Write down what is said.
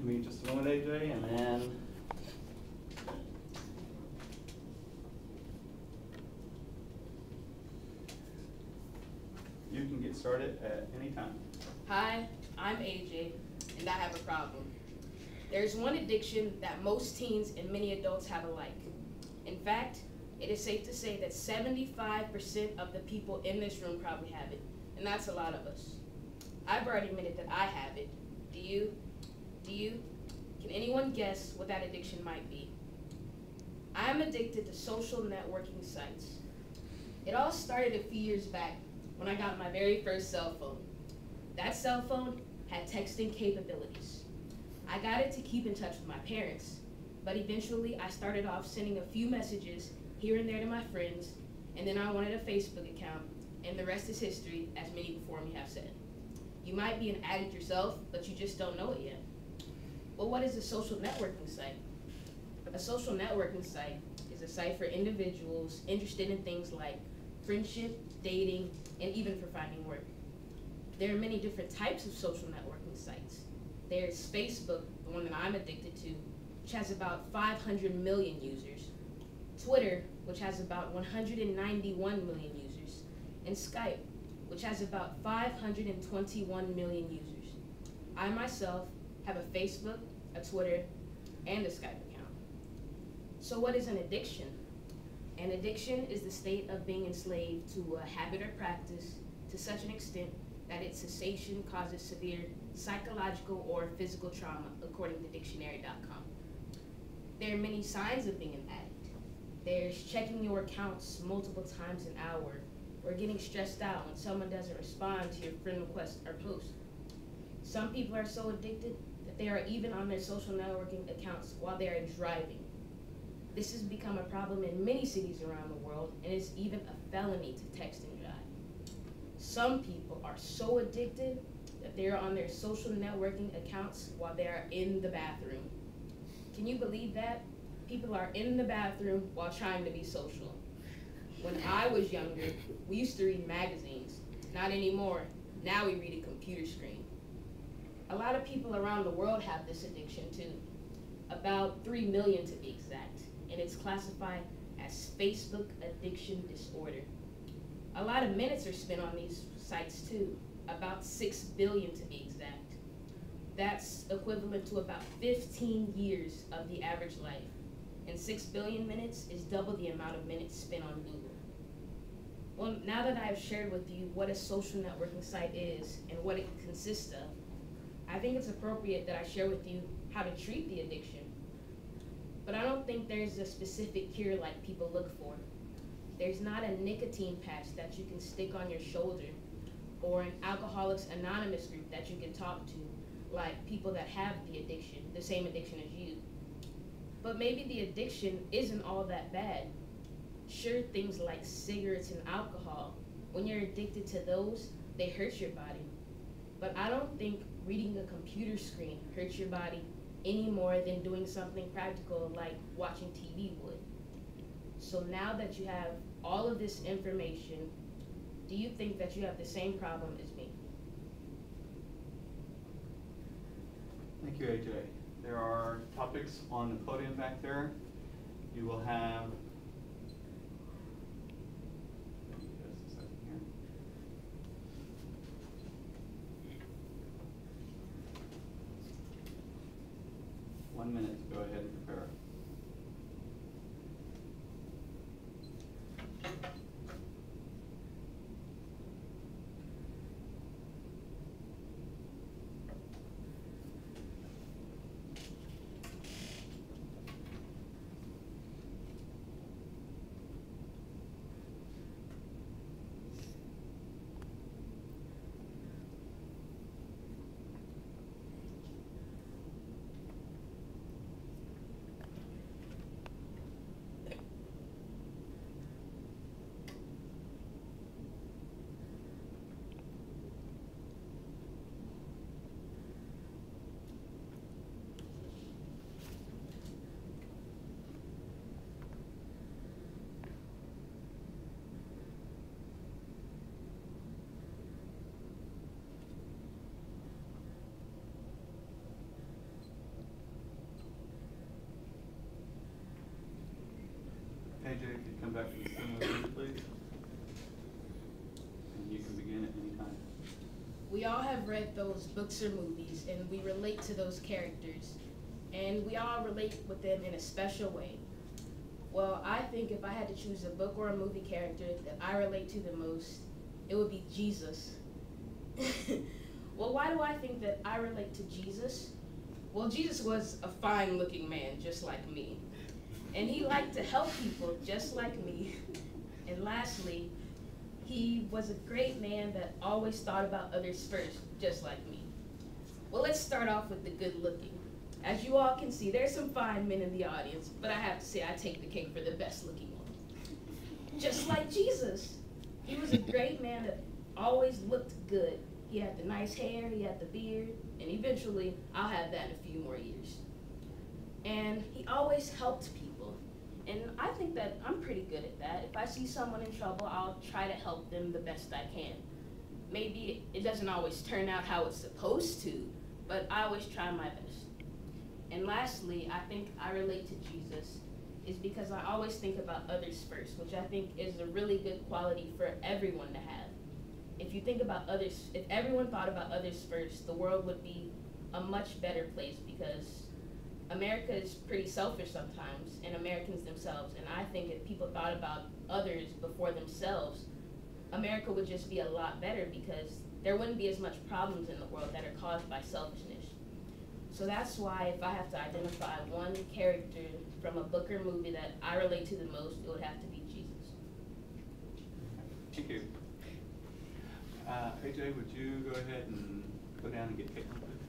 Give me just a moment, AJ, and then you can get started at any time. Hi, I'm AJ, and I have a problem. There's one addiction that most teens and many adults have alike. In fact, it is safe to say that 75% of the people in this room probably have it, and that's a lot of us. I've already admitted that I have it. Do you? Can anyone guess what that addiction might be? I am addicted to social networking sites. It all started a few years back when I got my very first cell phone. That cell phone had texting capabilities. I got it to keep in touch with my parents, but eventually I started off sending a few messages here and there to my friends, and then I wanted a Facebook account, and the rest is history, as many before me have said. You might be an addict yourself, but you just don't know it yet. Well, what is a social networking site? A social networking site is a site for individuals interested in things like friendship, dating, and even for finding work. There are many different types of social networking sites. There's Facebook, the one that I'm addicted to, which has about 500 million users. Twitter, which has about 191 million users. And Skype, which has about 521 million users. I myself have a Facebook, a Twitter, and a Skype account. So what is an addiction? An addiction is the state of being enslaved to a habit or practice to such an extent that its cessation causes severe psychological or physical trauma, according to dictionary.com. There are many signs of being an addict. There's checking your accounts multiple times an hour, or getting stressed out when someone doesn't respond to your friend request or post. Some people are so addicted that they are even on their social networking accounts while they are driving. This has become a problem in many cities around the world, and it's even a felony to text and drive. Some people are so addicted that they are on their social networking accounts while they are in the bathroom. Can you believe that? People are in the bathroom while trying to be social. When I was younger, we used to read magazines. Not anymore. Now we read a computer screen. A lot of people around the world have this addiction too. About 3 million to be exact. And it's classified as Facebook addiction disorder. A lot of minutes are spent on these sites too. About 6 billion to be exact. That's equivalent to about 15 years of the average life. And 6 billion minutes is double the amount of minutes spent on Google. Well, now that I've shared with you what a social networking site is and what it consists of, I think it's appropriate that I share with you how to treat the addiction. But I don't think there's a specific cure like people look for. There's not a nicotine patch that you can stick on your shoulder or an Alcoholics Anonymous group that you can talk to, like people that have the addiction, the same addiction as you. But maybe the addiction isn't all that bad. Sure, things like cigarettes and alcohol, when you're addicted to those, they hurt your body. But I don't think reading a computer screen hurts your body any more than doing something practical like watching TV would. So now that you have all of this information, do you think that you have the same problem as me? Thank you, AJ. There are topics on the podium back there. You will have, just a second here. One minute to go ahead and prepare. come back to the center of the room, please. And you can begin at any time. We all have read those books or movies, and we relate to those characters. And we all relate with them in a special way. Well, I think if I had to choose a book or a movie character that I relate to the most, it would be Jesus. Well, why do I think that I relate to Jesus? Well, Jesus was a fine-looking man, just like me. And he liked to help people, just like me. And lastly, he was a great man that always thought about others first, just like me. Well, let's start off with the good-looking. As you all can see, there's some fine men in the audience, but I have to say I take the cake for the best-looking one. Just like Jesus. He was a great man that always looked good. He had the nice hair, he had the beard, and eventually I'll have that in a few more years. And he always helped people. And I think that I'm pretty good at that. If I see someone in trouble, I'll try to help them the best I can. Maybe it doesn't always turn out how it's supposed to, but I always try my best. And lastly, I think I relate to Jesus is because I always think about others first, which I think is a really good quality for everyone to have. If you think about others, if everyone thought about others first, the world would be a much better place, because America is pretty selfish sometimes, and Americans themselves, and I think if people thought about others before themselves, America would just be a lot better, because there wouldn't be as much problems in the world that are caused by selfishness. So that's why if I have to identify one character from a book or movie that I relate to the most, it would have to be Jesus. Thank you. AJ, would you go ahead and go down and get Caitlin, please?